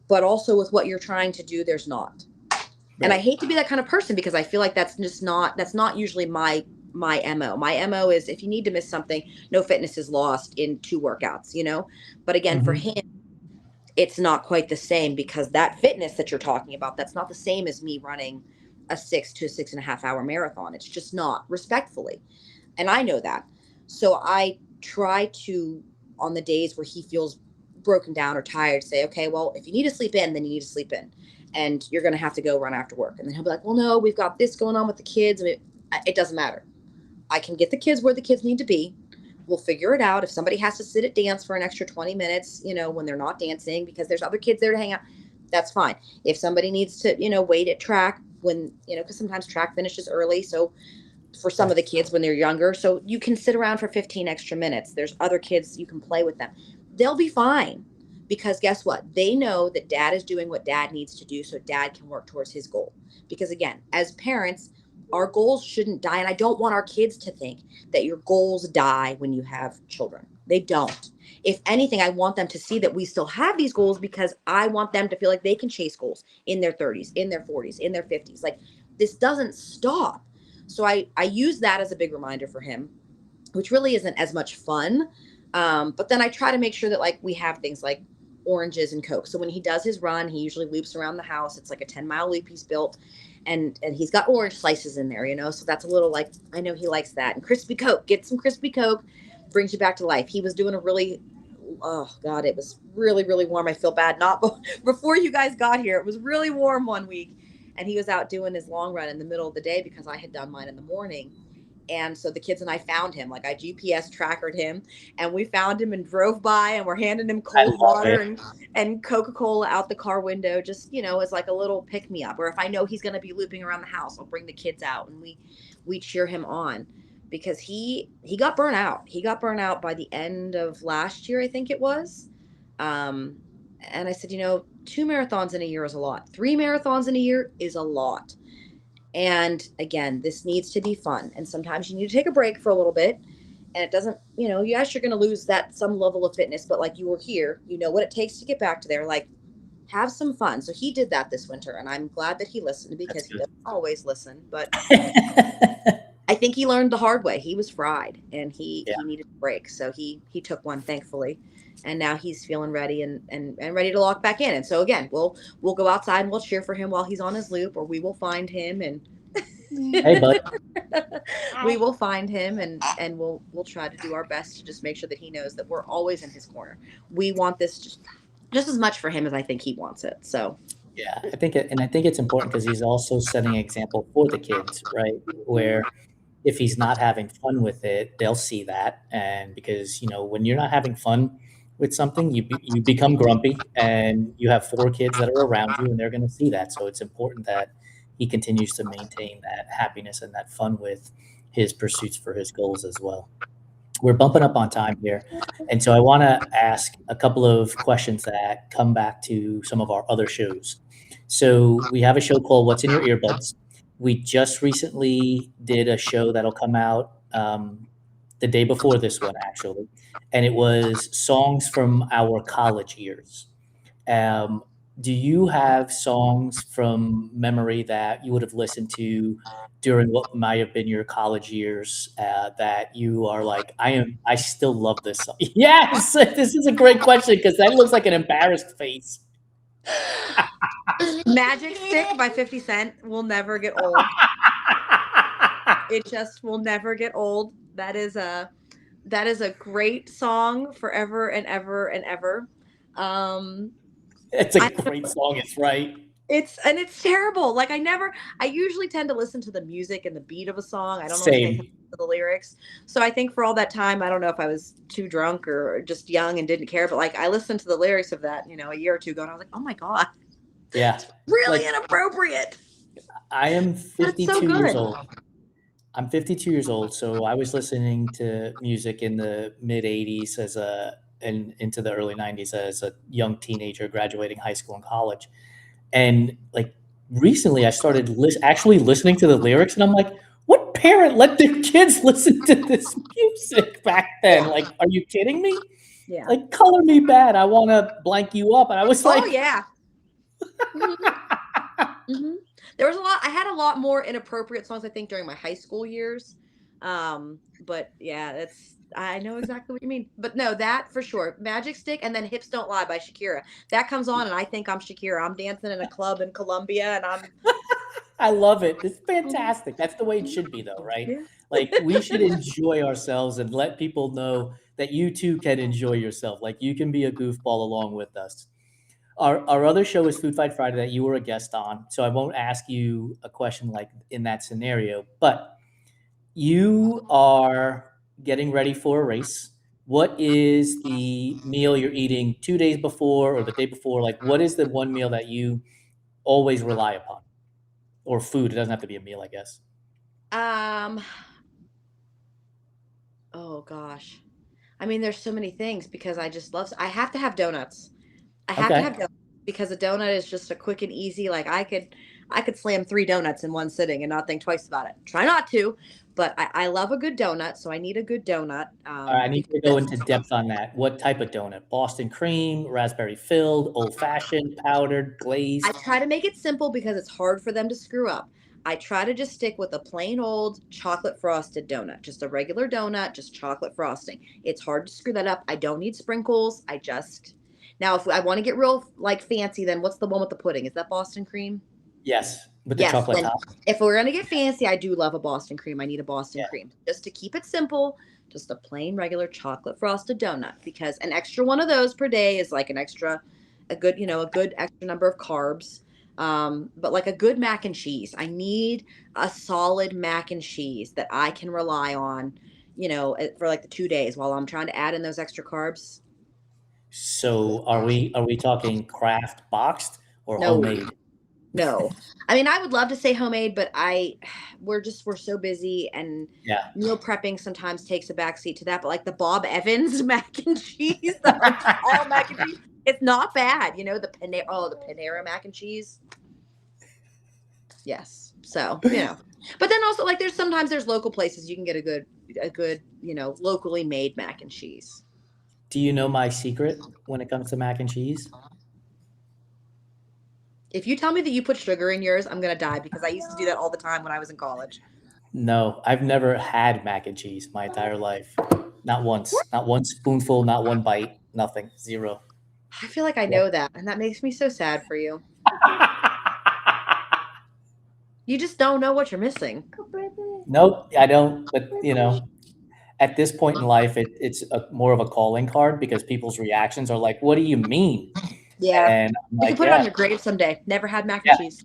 but also with what you're trying to do, there's not. And I hate to be that kind of person because I feel like that's not usually my MO. My MO is if you need to miss something, no fitness is lost in 2 workouts, But again, for him, it's not quite the same because that fitness that you're talking about, that's not the same as me running a 6 to 6.5 hour marathon. It's just not, respectfully. And I know that. So I try to, on the days where he feels broken down or tired, say, okay, well, if you need to sleep in, then you need to sleep in. And you're going to have to go run after work. And then he'll be like, well, no, we've got this going on with the kids. I mean, it doesn't matter. I can get the kids where the kids need to be. We'll figure it out. If somebody has to sit at dance for an extra 20 minutes, when they're not dancing because there's other kids there to hang out, that's fine. If somebody needs to, wait at track when, because sometimes track finishes early. So for some of the kids when they're younger, so you can sit around for 15 extra minutes. There's other kids, you can play with them. They'll be fine. Because guess what? They know that dad is doing what dad needs to do so dad can work towards his goal. Because again, as parents, our goals shouldn't die. And I don't want our kids to think that your goals die when you have children. They don't. If anything, I want them to see that we still have these goals because I want them to feel like they can chase goals in their 30s, in their 40s, in their 50s. Like this doesn't stop. So I use that as a big reminder for him, which really isn't as much fun. But then I try to make sure that like we have things like oranges and Coke. So when he does his run, he usually loops around the house. It's like a 10-mile loop he's built, and he's got orange slices in there, you know. So that's a little like, I know he likes that. And crispy Coke, get some crispy Coke, brings you back to life. He was doing a really, oh God, it was really, really warm. I feel bad. Not before you guys got here. It was really warm one week. And he was out doing his long run in the middle of the day because I had done mine in the morning. And so the kids and I found him. Like I GPS trackered him, and we found him and drove by, and we're handing him I cold love water it. and Coca-Cola out the car window, just, you know, as like a little pick me up. Or if I know he's going to be looping around the house, I'll bring the kids out and we cheer him on, because he got burnt out. He got burnt out by the end of last year, I think it was. Um, and I said, you know, 2 marathons in a year is a lot. 3 marathons in a year is a lot. And again, this needs to be fun. And sometimes you need to take a break for a little bit. And it doesn't, you know, yes, you're going to lose that some level of fitness, but like you were here, you know what it takes to get back to there. Like, have some fun. So he did that this winter, and I'm glad that he listened, That's because he good. doesn't always listen. But I think he learned the hard way. He was fried, and Yeah, he needed a break. So he took one, thankfully. And now he's feeling ready and ready to lock back in. And so again, we'll go outside and we'll cheer for him while he's on his loop, or we will find him and hey, bud. we will find him, and we'll try to do our best to just make sure that he knows that we're always in his corner. We want this just as much for him as I think he wants it. So Yeah, I think it's important because he's also setting an example for the kids, right? Where if he's not having fun with it, they'll see that, and because when you're not having fun with something, you become grumpy, and you have 4 kids that are around you, and they're going to see that. So it's important that he continues to maintain that happiness and that fun with his pursuits for his goals as well. We're bumping up on time here. And so I want to ask a couple of questions that come back to some of our other shows. So we have a show called What's in Your Earbuds. We just recently did a show that'll come out the day before this one, actually. And it was songs from our college years. Um, do you have songs from memory that you would have listened to during what might have been your college years that you are like, I still love this song? Yes, this is a great question because that looks like an embarrassed face. Magic Stick by 50 Cent will never get old. It just will never get old. That is a great song forever and ever and ever. Um, It's a I great song. It's right. it's terrible. Like I usually tend to listen to the music and the beat of a song. I don't always pay attention Same. to the lyrics. So I think for all that time, I don't know if I was too drunk or just young and didn't care, but like I listened to the lyrics of that, you know, a year or two ago, and I was like, oh my God, Yeah. really Like inappropriate. I am That's so 52 years good. old. I'm 52 years old, so I was listening to music in the mid 80s and into the early 90s as a young teenager graduating high school and college. And like recently I started actually listening to the lyrics and I'm like, what parent let their kids listen to this music back then? Yeah. Like, are you kidding me? Yeah. Like, color me bad. I want to blank you up. And I was Oh like, yeah. Mhm. Mhm. There was a lot. I had a lot more inappropriate songs, I think, during my high school years. But yeah, that's I know exactly what you mean. But no, that for sure. Magic Stick and then Hips Don't Lie by Shakira. That comes on and I think I'm Shakira. I'm dancing in a club in Colombia and I'm I love it. It's Mhm. fantastic. That's the way it Mhm. should be, though, right? Yeah. Like, we should enjoy ourselves and let people know that you too can enjoy yourself. Like, you can be a goofball along with us. Our other show is Food Fight Friday that you were a guest on. So I won't ask you a question like in that scenario, but you are getting ready for a race. What is the meal you're eating 2 days before or the day before? Like, what is the one meal that you always rely upon? Or food? It doesn't have to be a meal, I guess. Um, oh gosh. I mean, there's so many things because I have to have donuts. I have to have Okay. donuts because a donut is just a quick and easy. Like I could slam 3 donuts in one sitting and not think twice about it. Try not to, but I love a good donut, so I need a good donut. All right, I need Because to go into depth on that. What type of donut? Boston cream, raspberry filled, old fashioned, powdered, I glazed? try to make it simple because it's hard for them to screw up. I try to just stick with a plain old chocolate frosted donut, just a regular donut, just chocolate frosting. It's hard to screw that up. I don't need sprinkles. Now, if I want to get real like fancy, then what's the one with the pudding? Is that Boston cream? Yes, with the Yes. chocolate Then top. if we're gonna get fancy, I do love a Boston cream. I need a Boston Yeah. cream just to keep it simple. Just a plain regular chocolate frosted donut, because an extra one of those per day is like a good, a good extra number of carbs. But like a good mac and cheese, I need a solid mac and cheese that I can rely on, for like the 2 days while I'm trying to add in those extra carbs. So are we talking craft boxed or No, homemade? no. I mean, I would love to say homemade, but we're so busy, and Yeah. meal prepping sometimes takes a backseat to that. But like the Bob Evans mac and cheese, the Montreal mac and cheese, it's not bad. The Panera mac and cheese. Yes. So, But then also, like, there's local places you can get a good, locally made mac and cheese. Do you know my secret when it comes to mac and cheese? If you tell me that you put sugar in yours, I'm gonna die, because I used to do that all the time when I was in college. No, I've never had mac and cheese my entire life. Not once. Not one spoonful, not one bite, nothing. Zero. I feel like I Yeah. know that, and that makes me so sad for you. You just don't know what you're missing. Nope, I don't. But at this point in life, it's more of a calling card because people's reactions are like, "What do you mean?" Yeah. And I'm You can like, put it on "Yeah, your grave someday. Never had mac and yeah, cheese.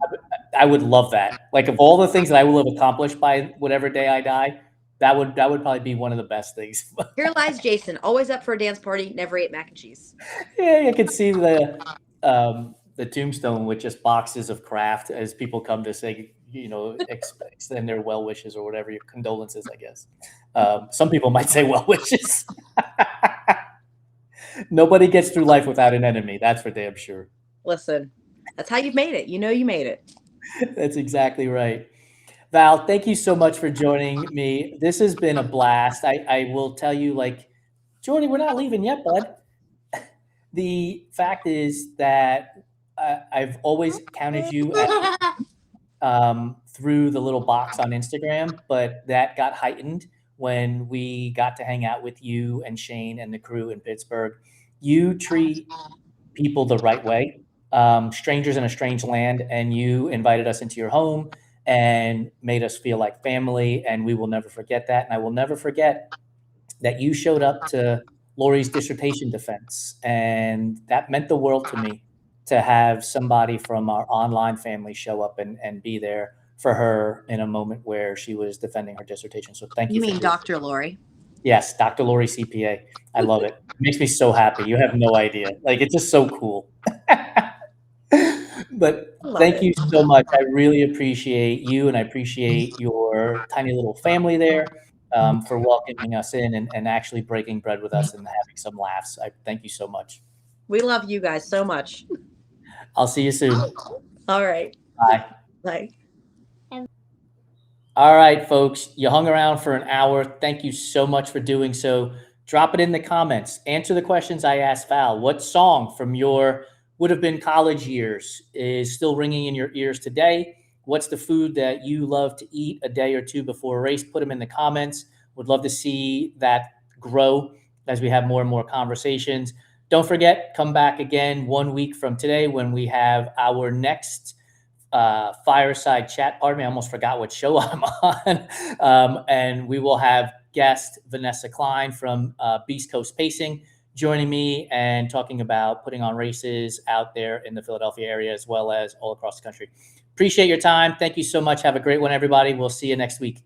I would love that." Like, of all the things that I will have accomplished by whatever day I die, that would probably be one of the best things. Here lies Jason, always up for a dance party, never ate mac and cheese. Yeah, you could see the tombstone with just boxes of craft as people come to say, extend their well wishes or whatever, your condolences, I guess. Some people might say well wishes. Nobody gets through life without an enemy. That's for damn sure. Listen, that's how you've made it. You know you made it. That's exactly right. Val, thank you so much for joining me. This has been a blast. I will tell you, like, Jordy, we're not leaving yet, bud. The fact is that I've always counted you as through the little box on Instagram, but that got heightened when we got to hang out with you and Shane and the crew in Pittsburgh. You treat people the right way, strangers in a strange land, and you invited us into your home and made us feel like family, and we will never forget that. And I will never forget that you showed up to Lori's dissertation defense, and that meant the world to me to have somebody from our online family show up and be there for her in a moment where she was defending her dissertation. So thank You you for mean doing it. Dr. Lori? Yes, Dr. Lori CPA. I love it. It makes me so happy. You have no idea. Like, it's just so cool. But I love thank it. you so much. I really appreciate you, and I appreciate your tiny little family there for welcoming us in and actually breaking bread with us and having some laughs. I thank you so much. We love you guys so much. I'll see you soon. All right. Bye. Bye. All right, folks, you hung around for an hour. Thank you so much for doing so. Drop it in the comments. Answer the questions I asked Val. What song from your would have been college years is still ringing in your ears today? What's the food that you love to eat a day or two before a race? Put them in the comments. Would love to see that grow as we have more and more conversations. Don't forget, come back again 1 week from today when we have our next Fireside Chat. Pardon me, I almost forgot what show I'm on. And we will have guest Vanessa Klein from Beast Coast Pacing joining me and talking about putting on races out there in the Philadelphia area as well as all across the country. Appreciate your time. Thank you so much. Have a great one, everybody. We'll see you next week.